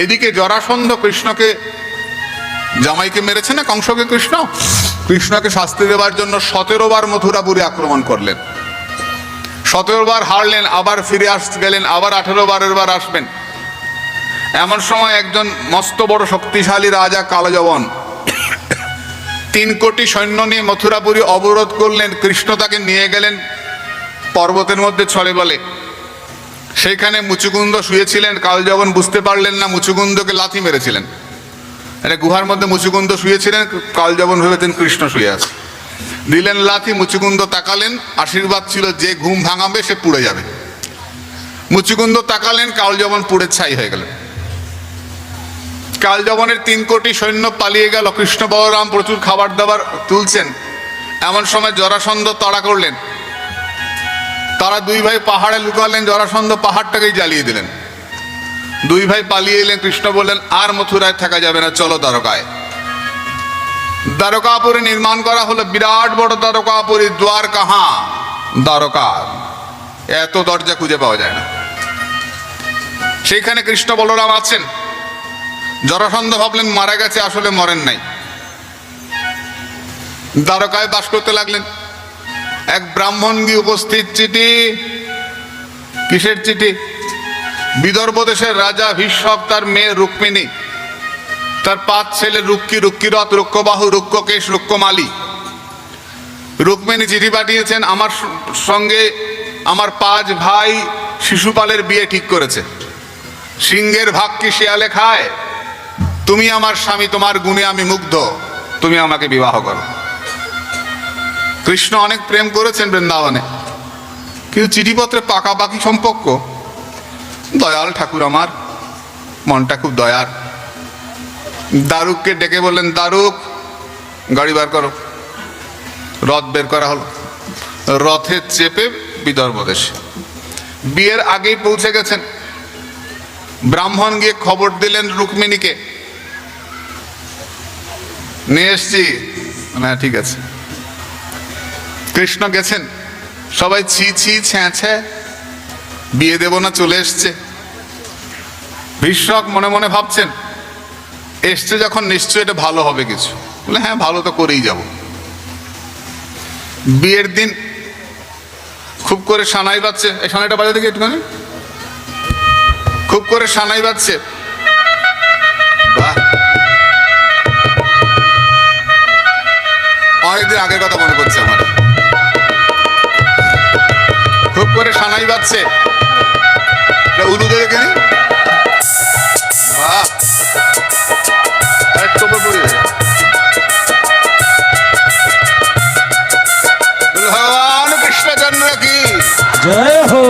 এদিকে জরাসন্ধ কৃষ্ণকে, জামাইকে মেরেছে না কংসকে, কৃষ্ণকে শাস্তি দেওয়ার জন্য 17 বার মথুরাপুরী আক্রমণ করলেন। 17 বার হারলেন, আবার ফিরে গেলেন, আবার 18 বারের বার আসবেন। এমন সময় একজন মস্ত বড় শক্তিশালী রাজা কালযবন 3 কোটি সৈন্য নিয়ে মথুরাপুরী অবরোধ করলেন। কৃষ্ণ তাকে নিয়ে গেলেন পর্বতের মধ্যে ছলে বলে। সেইখানে মুচুকুন্দ শুয়েছিলেন। কালযবন বুঝতে পারলেন না, মুচুকুন্দকে লাথি মেরেছিলেন। গুহার মধ্যে মুচুকুন্দ শুয়েছিলেন, কালযবন ভেবেছেন কৃষ্ণ শুয়ে আছে, দিলেন লাথি। মুচুকুন্দ তাকালেন, আশীর্বাদ ছিল যে ঘুম ভাঙাবে সে পুড়ে যাবে। মুচুকুন্দ তাকালেন, কালযবন পুড়ে ছাই হয়ে গেলেন। কালযবনের 3 কোটি সৈন্য পালিয়ে গেল। কৃষ্ণ বলরাম প্রচুর খাবার দাবার তুলছেন। এমন সময় জরাসন্ধ তাড়া করলেন। তারা 2 ভাই পাহাড়ে লুকালেন, জরাসন্ধ পাহাড়টাকেই জ্বালিয়ে দিলেন। 2 ভাই পালিয়ে এলেন। কৃষ্ণ বললেন, আর মথুরায় থাকা যাবে না, চলো দ্বারকায়। দ্বারকাপুরী নির্মাণ করা হলো, বিরাট বড় দ্বারকাপুরী। দ্বার কাহা, দ্বারকা, এত দরজা খুঁজে পাওয়া যায় না। সেইখানে কৃষ্ণ বলরাম আছেন। জরাসন্ধ ভাবলেন মারা গেছে, আসলে মরেন নাই। দ্বারকায় বাস করতে লাগলেন। এক ব্রাহ্মণ গিয়ে উপস্থিত। চিঠি, কিসের চিঠি? বিদর্ভ দেশের রাজা ভীষ্মক, তার মেয়ে রুক্মিণী, তার 5 ছেলে রুক্কি, রুক্কিরথ, রুক্কবাহু, রুক্ককেশ, রুক্কমালী। রুক্মিণী চিঠি পাঠিয়েছেন, আমার সঙ্গে আমার 5 ভাই শিশুপালের বিয়ে ঠিক করেছে। সিংহের ভাগ কি শিয়ালে খায়? তুমি আমার স্বামী, তোমার গুণে আমি মুগ্ধ, তুমি আমাকে বিবাহ করো। কৃষ্ণ অনেক প্রেম করেছেন বৃন্দাবনে, কিন্তু চিঠিপত্রে পাকাপাকি সম্পর্ক। দয়াল ঠাকুর আমার, মনটা খুব দয়ার। দারুককে ডেকে বললেন, দারুক গাড়ি বার করো। রথ বের করা হলো। রথে চেপে বিদর্ভ দেশে। বিয়ের আগেই পৌঁছে গেছেন। ব্রাহ্মণ গিয়ে খবর দিলেন রুক্মিণীকে, নিয়ে এসছি। হ্যাঁ ঠিক আছে। কৃষ্ণ গেছেন, সবাই ছি ছি ছ্যাঁ, বিয়ে দেব না, চলে এসছে। ভীষ্মক মনে মনে ভাবছেন, এসছে যখন নিশ্চয়ই এটা ভালো হবে কিছু। বলে হ্যাঁ, ভালো তো করেই যাব। বিয়ের দিন খুব করে সানাই বাজছে। এই সানাইটা বাজে দেখি একটুখানি। খুব করে সানাই বাজছে। বাহ, অনেকদিন আগের কথা মনে করছে আমার। খুব করে সানাই বাজছে। উলু দেবে কেন? বাহ, ভগবান কৃষ্ণচন্দ্র কি জয় হো।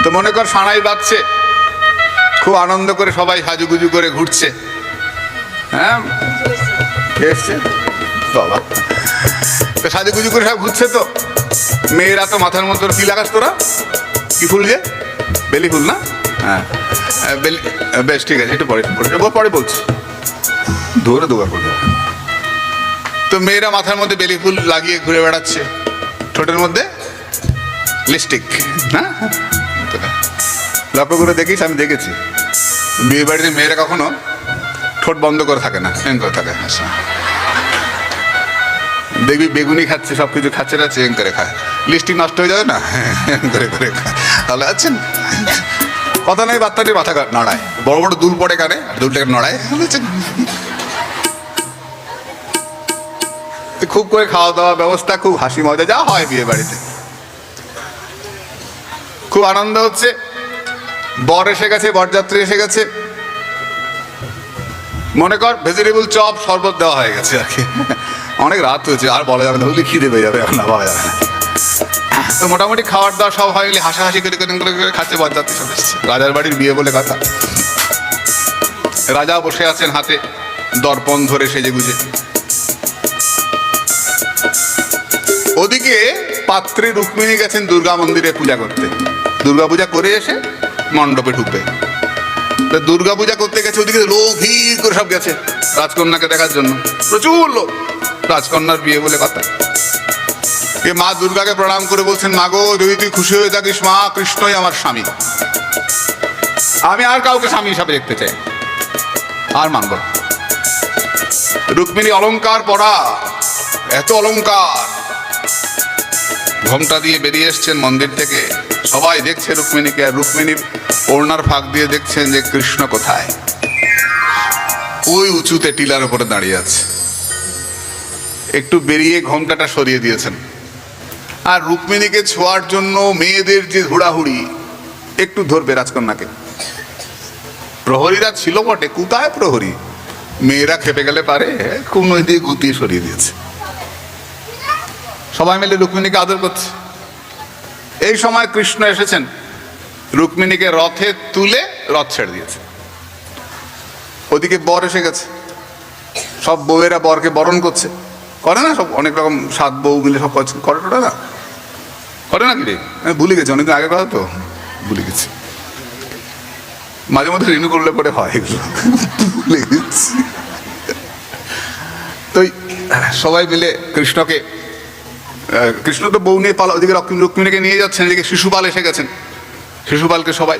তো মনে কর সানাই বাজছে, খুব আনন্দ করে সবাই সাজুগুজু করে ঘুরছে। হ্যাঁ এসছে বাবা, তো সাজুগুজু করে সব ঘুরছে। তো মেয়েরা তো মাথার মধ্যে কি লাগাস তোরা? কি ফুল যে? বেলি ফুল না? হ্যাঁ বেলি, বেশ ঠিক আছে, একটু পরে বলছি, ধরে দোয়া করবো। তো মেয়েরা মাথার মধ্যে বেলি ফুল লাগিয়ে ঘুরে বেড়াচ্ছে, ঠোঁটের মধ্যে লিপস্টিক। হ্যাঁ লক্ষ্য করে দেখিস, আমি দেখেছি বিয়ে বাড়িতে মেয়েরা কখনো ঠোঁট বন্ধ করে থাকে না, চেন করে থাকে। দেখবি বেগুনি খাচ্ছে, সব কিছু খাচ্ছে না, চেন করে খায়। লিপস্টিক নষ্ট হয়ে যাবে না, করে করে খায়। তাহলে আছেন কথা নেই, বাচ্চাটির মাথা নাড়ায়, বড় বড় দুল পড়ে কানে, দুলটাকে নড়ায়। খুব করে খাওয়া দাওয়া ব্যবস্থা, খুব হাসি মজা যা হয় বিয়ে বাড়িতে, খুব আনন্দ হচ্ছে। বর এসে গেছে, বরযাত্রী এসে গেছে। মনে কর ভেজিটেবল চপ শরবত দেওয়া হয়ে গেছে আর কি। অনেক রাত হয়েছে, আর বলা যাবে না, খিদে পেয়ে যাবে, এখন না বলা যাবে না। মোটামুটি খাওয়ার দাওয়া সব হয়ে গেলে হাসাহাসি করে করে খাচ্ছে, বরযাত্রী সব এসছে। রাজার বাড়ির বিয়ে বলে কথা। রাজা বসে আছেন হাতে দর্পণ ধরে সেজে গুজে। ওদিকে পাত্রে রুক্মিণী গেছেন দুর্গা মন্দিরে পূজা করতে। দুর্গা পূজা করে এসে মণ্ডপে ঢুকবে। দুর্গা পূজা করতে গেছে, ওদিকে লোক ভিড় করে সব গেছে রাজকন্যাকে দেখার জন্য, প্রচুর লোক। রাজকন্যার বিয়ে বলে কথা। এ মা দুর্গাকে প্রণাম করে বলছেন, মা গো, যদি তুই খুশি হয়ে থাকিস মা, কৃষ্ণই আমার স্বামী, আমি আর কাউকে স্বামী হিসাবে দেখতে চাই, আর মানব না। রুক্মিণী অলংকার পরা, এত অলংকার, ঘোমটা দিয়ে বেরিয়ে এসছেন মন্দির থেকে। সবাই দেখছে রুক্মিণীকে, আর রুক্মিণীর ওড়নার ফাঁক দিয়ে দেখছেন যে কৃষ্ণ কোথায়। ওই উঁচুতে টিলার উপরে দাঁড়িয়ে আছে। একটু বেরিয়ে ঘোমটাটা সরিয়ে দিয়েছেন। আর রুক্মিণীকে ছোঁয়ার জন্য মেয়েদের যে হুড়াহুড়ি, একটু ধরবে রাজকন্যাকে। প্রহরীরা ছিল বটে, কোথায় প্রহরী, মেয়েরা খেপে গেলে পারে, কোন দিয়ে গুতিয়ে সরিয়ে দিয়েছে। সবাই মিলে রুক্মিণীকে আদর করছে। এই সময় কৃষ্ণ এসেছেন, রুক্মিণীকে রথে তুলে রথ ছেড়ে দিয়েছে। ওদিকে বর এসে গেছে, সব বউয়েরা বরকে বরণ করছে। করে না সব, অনেক রকম 7 বউ মিলে সব করে টোটা না, করে না কি রে? ভুলে গেছি, অনেকদিন আগে কথা তো, ভুলে গেছি। মাঝে মধ্যে রিনিউ করলে পরে হয় এগুলো, ভুলে গেছি। তো সবাই মিলে কৃষ্ণকে, কৃষ্ণ তো বউ নিয়ে পালা, ওদিকে রুক্মিণীকে নিয়ে যাচ্ছেন। এদিকে শিশুপাল এসে গেছেন, শিশুপালকে সবাই,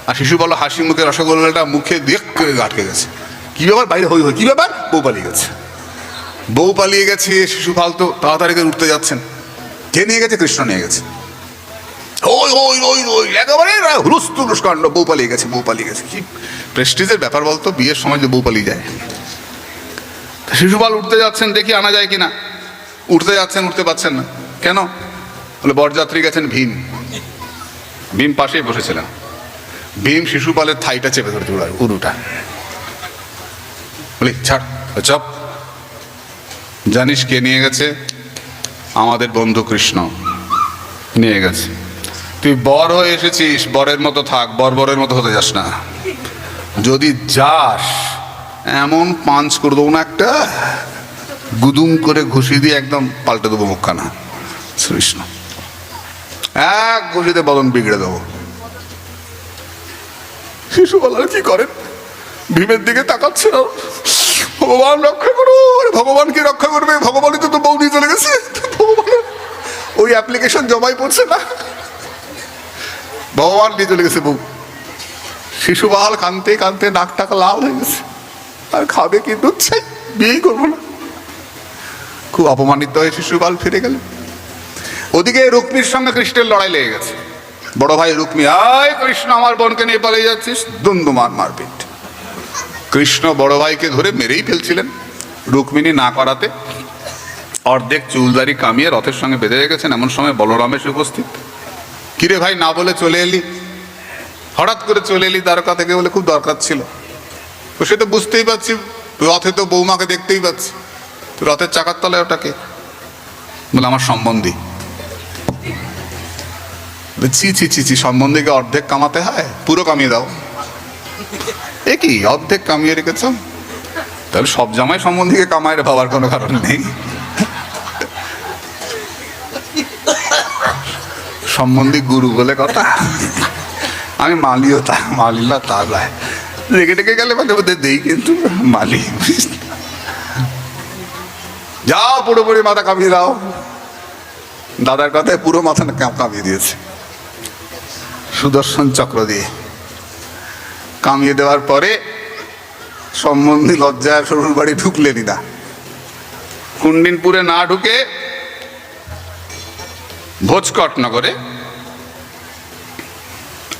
আর শিশুপাল হাসি মুখে রসগোল্লাটা মুখে দিয়ে করে আটকে গেছে। কি ব্যাপার, বাইরে হই হই, কি ব্যাপার? বউ পালিয়ে গেছে, বউ পালিয়ে গেছে। শিশুপাল তো তাড়াতাড়ি করে উঠতে যাচ্ছেন। কে নিয়ে গেছে? কৃষ্ণ নিয়ে গেছে। ওই ওই ওই ওই একেবারে হুলস্থুলুস কাণ্ড, বউ পালিয়ে গেছে, বউ পালিয়ে গেছে। কি প্রেস্টিজের ব্যাপার বলতো, বিয়ের সময় যে বউ পালিয়ে যায়। শিশুপাল উঠতে যাচ্ছেন, দেখি আনা যায় কিনা। উঠতে যাচ্ছেন, উঠতে পারছেন না। কেন? বলে বরযাত্রী গেছেন ভীম। ভীম পাশেই বসেছিলেন। ভীম শিশুপালের থাইটা চেপে ধরতে উরুটা, বলি ছাড়, চপ। জানিস কে নিয়ে গেছে? আমাদের বন্ধু কৃষ্ণ নিয়ে গেছে। তুই বর হয়ে এসেছিস, বরের মতো থাক, বরের মতো হতে যাস না। যদি যাস, এমন পাঞ্চ করে দেবো না একটা, গুদুম করে ঘুষি দিয়ে একদম পাল্টে দেবো মুখখানা। কৃষ্ণ এক ঘুষিতে বদন বিগড়ে দেবো। শিশুপাল আর কি করেন, ভীমের দিকে তাকাচ্ছে না। ভগবান রক্ষা করো, ভগবান কি রক্ষা করবে? ভগবানই তো বউ নিয়ে চলে গেছে। ভগবান ওই অ্যাপ্লিকেশন জমাই পড়ছে না, ভগবান নিয়ে চলে গেছে বউ। শিশুপাল কানতে কানতে নাক টাকা লাল হয়ে গেছে। আর খাবে কি? দুধ চাই, বিয়েই করবো না। খুব অপমানিত হয়ে শিশুপাল ফিরে গেল। ওদিকে রুক্মিণীর সঙ্গে কৃষ্ণের লড়াই লেগে গেছে। বড় ভাই রুক্মিণী, আয় কৃষ্ণ আমার বোনকে নিয়ে পালিয়ে যাচ্ছিস, দুন্দুমান মারপিট। কৃষ্ণ বড় ভাইকে ধরে মেরেই ফেলছিলেন। রুক্মিণী না করাতে অর্ধেক চুলদারি কামিয়ে রথের সঙ্গে বেঁধে রেখেছেন। এমন সময় বলরাম এসে উপস্থিত। কিরে ভাই, না বলে চলে এলি, হঠাৎ করে চলে এলি দ্বারকা থেকে? বলে খুব দরকার ছিল। তো সে তো বুঝতেই পারছি, রথে তো বৌমাকে দেখতেই পাচ্ছি, রথের চাকার তলায় ওটাকে? বলে আমার সম্বন্ধী। ছি ছি ছি ছি, সম্বন্ধীকে অর্ধেক কামাতে হয়? পুরো কামিয়ে দাও। এ কি অর্ধেক কামিয়ে রেখেছ? তাহলে সব জামাই সম্বন্ধীকে কামায় ভাবার কোনো কারণ নেই। সম্বন্ধী গুরু বলে কথা। আমি মালিও তা, মালিলা তা নয়, রেখে টেকে গেলে মাঝে মধ্যে দেই, কিন্তু মালি যাও পুরোপুরি মাথা কামিয়ে দাও। দাদার কথায় পুরো মাথা কামিয়ে দিয়েছে সুদর্শন চক্র দিয়ে। কামিয়ে দেওয়ার পরে সম্বন্ধী লজ্জায় শ্বশুর বাড়ি ঢুকলেনই না। কুন্ডিনপুরে না ঢুকে ভোজকটনগরে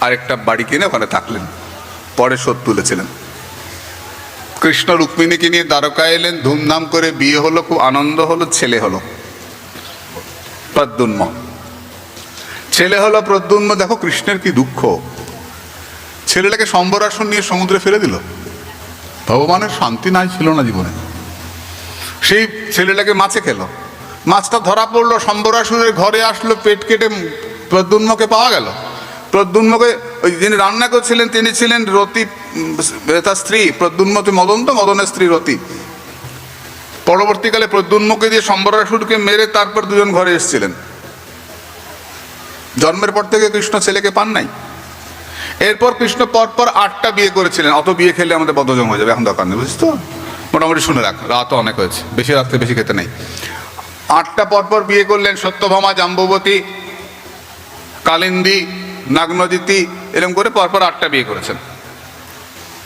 আরেকটা বাড়ি কিনে ওখানে থাকলেন। পরে শোধ তুলেছিলেন। কৃষ্ণ রুক্মিণীকে নিয়ে দ্বারকায় এলেন, ধুমধাম করে বিয়ে হলো, খুব আনন্দ হলো। ছেলে হলো প্রদ্যুম্ন, ছেলে হলো প্রদ্যুম্ন। দেখো কৃষ্ণের কি দুঃখ, ছেলেটাকে সম্বরাসন নিয়ে সমুদ্রে ফেলে দিল। ভগবানের শান্তি নাই ছিল না জীবনে। সেই ছেলেটাকে মাছে খেলো, মাছটা ধরা পড়লো, সম্বরাসুরের ঘরে আসলো, পেট কেটে প্রদ্যুম্নকে পাওয়া গেল। প্রদ্যুম্নকে, ওই যিনি রান্না করছিলেন তিনি ছিলেন রতি, তার স্ত্রী। প্রদ্যুম্ন তো মদন, তো মদনের স্ত্রী রতি। পরবর্তীকালে প্রদ্যুম্নকে দিয়ে সম্বরাসুরকে মেরে তারপর দুজন ঘরে এসেছিলেন। জন্মের পর থেকে কৃষ্ণ ছেলেকে পান নাই। এরপর কৃষ্ণ পরপর 8টা বিয়ে করেছিলেন। অত বিয়ে খেলে আমাদের বদহজম হয়ে যাবে, এখন দরকার নেই, বুঝিস তো? মোটামুটি শুনে রাখ, রাতও অনেক হয়েছে, বেশি রাত্রে বেশি খেতে নেই। 8টা পরপর বিয়ে করলেন। সত্যভামা, জাম্ববতী, কালিন্দী, নাগনদিতি, এরকম করে পরপর 8টা বিয়ে করেছেন।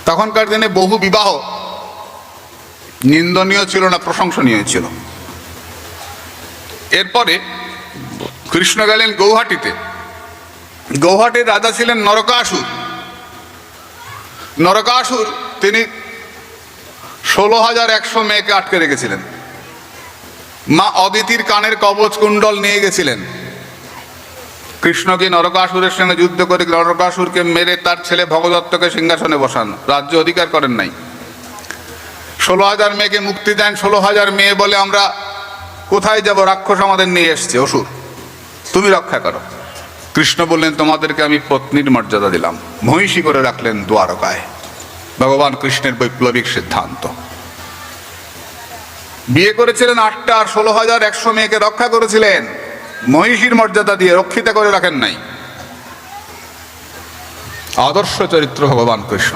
তখনকার দিনে বহু বিবাহ নিন্দনীয় ছিল না, প্রশংসনীয় ছিল। এরপরে কৃষ্ণ গেলেন গৌহাটিতে। গৌহাটির রাজা ছিলেন নরকাসুর। নরকাসুর তিনি 16,100 মেয়েকে আটকে রেখেছিলেন। মা অদিতির কানের কবচ কুণ্ডল নিয়ে গেছিলেন। কৃষ্ণকে নরকাসুরের সঙ্গে যুদ্ধ করে নরকাসুরকে মেরে তার ছেলে ভগদত্তকে সিংহাসনে বসান, রাজ্য অধিকার করেন নাই। 16,000 মেয়েকে মুক্তি দেন। 16,000 মেয়ে বলে, আমরা কোথায় যাব, রাক্ষস আমাদের নিয়ে এসছে, অসুর, তুমি রক্ষা করো। কৃষ্ণ বললেন, তোমাদেরকে আমি পত্নীর মর্যাদা দিলাম। মহিষী করে রাখলেন দ্বারকায়। ভগবান কৃষ্ণের বৈপ্লবিক সিদ্ধান্ত। বিয়ে করেছিলেন 8টা, আর 16,100 মেয়েকে রক্ষা করেছিলেন মহিষীর মর্যাদা দিয়ে, রক্ষিতা করে রাখেন নাই। আদর্শ চরিত্র ভগবান কৃষ্ণ,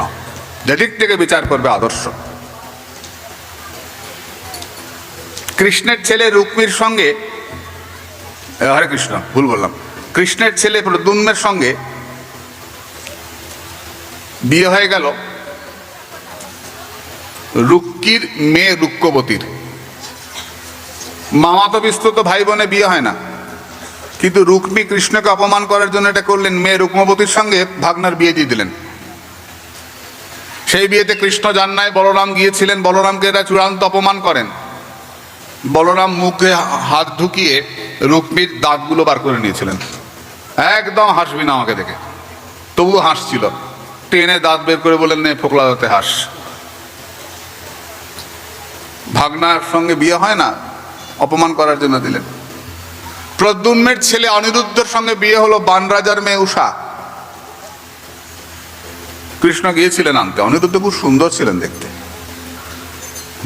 যেদিক থেকে বিচার করবে আদর্শ। কৃষ্ণের ছেলে রুক্মির সঙ্গে, হরে কৃষ্ণ, ভুল বললাম, কৃষ্ণের ছেলে প্রদ্যুম্নের সঙ্গে বিয়ে হয়ে গেল রুক্মির মেয়ে রুক্মবতীর। মামাতো বিস্তৃত ভাই বোনে বিয়ে হয় না, কিন্তু রুক্মী কৃষ্ণকে অপমান করার জন্য এটা করলেন, মেয়ে রুক্মবতীর সঙ্গে ভাগনার বিয়ে দিয়ে দিলেন। সেই বিয়েতে কৃষ্ণ যান নাই, বলরাম গিয়েছিলেন। বলরামকে এরা চূড়ান্ত অপমান করেন। বলরাম মুখে হাত ঢুকিয়ে রুক্মীর দাঁতগুলো বার করে নিয়েছিলেন। একদম হাসবি না আমাকে দেখে, তবুও হাসছিল। টেনে দাঁত বের করে বলেন, নে ফোকলা দাঁতে হাস। ভাগনার সঙ্গে বিয়ে হয় না, অপমান করার জন্য দিলেন। প্রদ্যুম্নের ছেলে অনিরুদ্ধের সঙ্গে বিয়ে হলো বানরাজার মেয়ে উষা। কৃষ্ণ গিয়েছিলেন আনতে। অনিরুদ্ধ খুব সুন্দর ছিলেন দেখতে,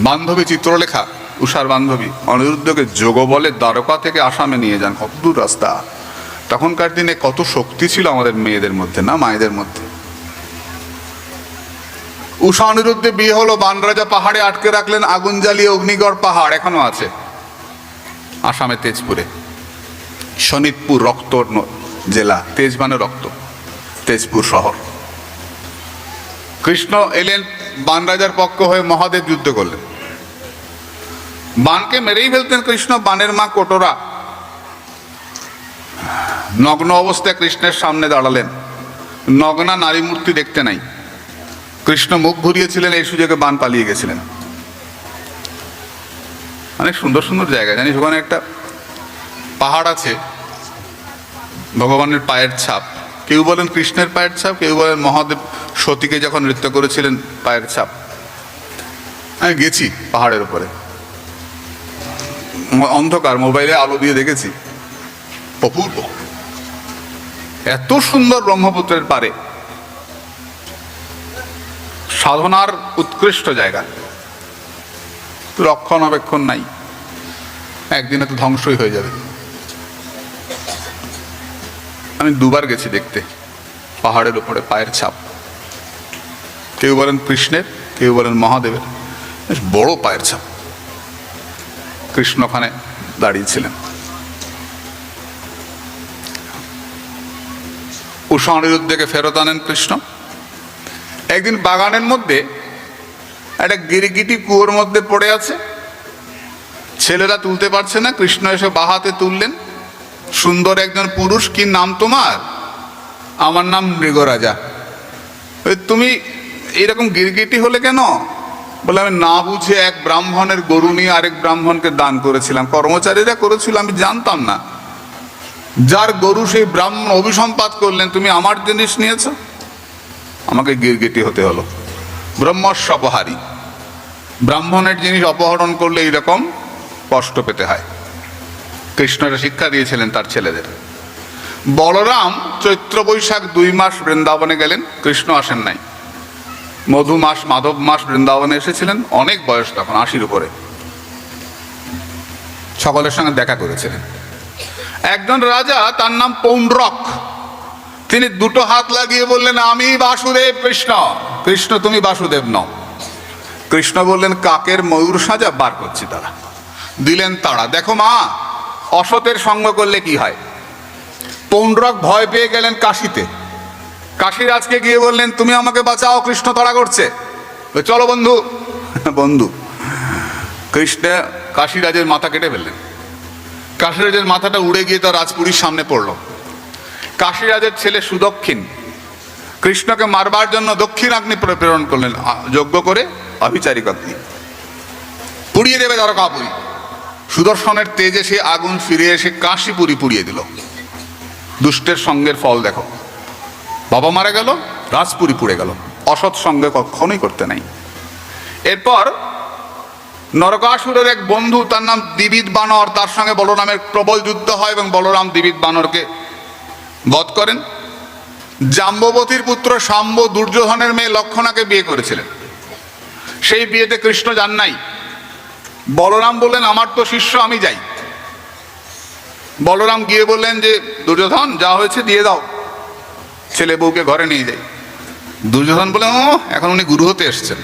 বান্ধবী চিত্রলেখা, উষার বান্ধবী। অনিরুদ্ধকে যোগ বলে দ্বারকা থেকে আসামে নিয়ে যান, কত দূর রাস্তা। তখনকার দিনে কত শক্তি ছিল আমাদের মেয়েদের মধ্যে, না মায়েদের মধ্যে। উষা অনিরুদ্ধে বিয়ে হলো। বানরাজা পাহাড়ে আটকে রাখলেন, আগুন জ্বালিয়ে। অগ্নিগড় পাহাড় এখনো আছে আসামে, তেজপুরে। শোনিতপুর রক্ত জেলা, তেজ মানে রক্ত, তেজপুর শহর। কৃষ্ণ এলেন বানরাজার পক্ষ হয়ে, মহাদেব যুদ্ধ করলেন। বানকে মেরেই ফেলতেন কৃষ্ণ। বানের মা কটোরা নগ্ন অবস্থায় কৃষ্ণের সামনে দাঁড়ালেন। নগ্না নারী মূর্তি দেখতে নাই। কৃষ্ণ মুখ ঘুরিয়েছিলেন, এই সুযোগে বান পালিয়ে গেছিলেন। অনেক সুন্দর সুন্দর জায়গা, জানিস ওখানে একটা পাহাড় আছে, ভগবানের পায়ের ছাপ। কেউ বলেন কৃষ্ণের পায়ের ছাপ, কেউ বলেন মহাদেব সতীকে যখন নৃত্য করেছিলেন পায়ের ছাপ। আমি গেছি পাহাড়ের উপরে, অন্ধকার, মোবাইলে আলো দিয়ে দেখেছি, অপূর্ব। এত সুন্দর ব্রহ্মপুত্রের পারে, সাধনার উৎকৃষ্ট জায়গা। রক্ষণাবেক্ষণ নাই, একদিনে তো ধ্বংসই হয়ে যাবে। আমি 2বার গেছি দেখতে পাহাড়ের উপরে পায়ের ছাপ। কেউ বলেন কৃষ্ণের, কেউ বলেন মহাদেবের। বেশ বড় পায়ের ছাপ। কৃষ্ণ ওখানে দাঁড়িয়েছিলেন। উষা অনিরুদ্ধকে ফেরত আনেন কৃষ্ণ। একদিন বাগানের মধ্যে একটা গিরগিটি কুয়োর মধ্যে পড়ে আছে, ছেলেরা তুলতে পারছে না। কৃষ্ণ এসে বাহাতে তুললেন। সুন্দর একজন পুরুষ, কি নাম তোমার? আমার নাম মৃগরাজা। তুমি এইরকম গিরগিটি হলে কেন? বলে, আমি না বুঝে এক ব্রাহ্মণের গরু নিয়ে আরেক ব্রাহ্মণকে দান করেছিলাম, কর্মচারীরা করেছিল, আমি জানতাম না। যার গরু সেই ব্রাহ্মণ অভিসম্পাত করলেন, তুমি আমার জিনিস নিয়েছ, আমাকে গিরগিটি হতে হলো। ব্রহ্মস্য অপহারী, ব্রাহ্মণের জিনিস অপহরণ করলে এইরকম কষ্ট পেতে হয়। কৃষ্ণরা শিক্ষা দিয়েছিলেন তার ছেলেদের। বলরাম চৈত্র বৈশাখ 2 মাস বৃন্দাবনে গেলেন, কৃষ্ণ আসেন নাই। মধু মাস, মাধব মাস বৃন্দাবনে এসেছিলেন, অনেক বয়স তখন, 80-র উপরে। সকলের সঙ্গে দেখা করেছিলেন। একজন রাজা, তার নাম পৌণ্ড্রক, তিনি 2 হাত লাগিয়ে বললেন, আমি বাসুদেব কৃষ্ণ। কৃষ্ণ, তুমি বাসুদেব নও। কৃষ্ণ বললেন, কাকের ময়ূর সাজা, বার করছি তারা। দিলেন তাড়া। দেখো মা, অসতের সঙ্গ করলে কি হয়। পৌণ্ড্রক ভয় পেয়ে গেলেন কাশীতে। কাশীরাজকে গিয়ে বললেন, তুমি আমাকে বাঁচাও, কৃষ্ণ তাড়া করছে। চলো বন্ধু। বন্ধু। কৃষ্ণ কাশীরাজের মাথা কেটে ফেললেন। কাশীরাজের মাথাটা উড়ে গিয়ে তার রাজপুরীর সামনে পড়ল। কাশীরাজের ছেলে সুদক্ষিণ কৃষ্ণকে মারবার জন্য দক্ষিণাগ্নি প্রেরণ করলেন, যজ্ঞ করে অভিচারিক অগ্নি পুড়িয়ে দেবে দ্বারকাপুরী। সুদর্শনের তেজে সে আগুন ফিরে এসে কাশীপুরী পুড়িয়ে দিল। দুষ্টের সঙ্গের ফল দেখো, বাবা মারা গেল, রাজপুরী পুড়ে গেল। অসৎ সঙ্গে কখনোই করতে নাই। এরপর নরকাসুরের এক বন্ধু, তার নাম দিবিদ বানর, তার সঙ্গে বলরামের প্রবল যুদ্ধ হয় এবং বলরাম দিবিদ বানরকে বধ করেন। জাম্ববতীর পুত্র শাম্ব দুর্যোধনের মেয়ে লক্ষণাকে বিয়ে করেছিলেন। সেই বিয়েতে কৃষ্ণ যান নাই। বলরাম বললেন, আমার তো শিষ্য, আমি যাই। বলরাম গিয়ে বললেন যে, দুর্যোধন, যা হয়েছে দিয়ে দাও, ছেলে বউকে ঘরে নিয়ে যাই। দুর্যোধন বললেন, ও এখন উনি গুরু হতে এসছেন।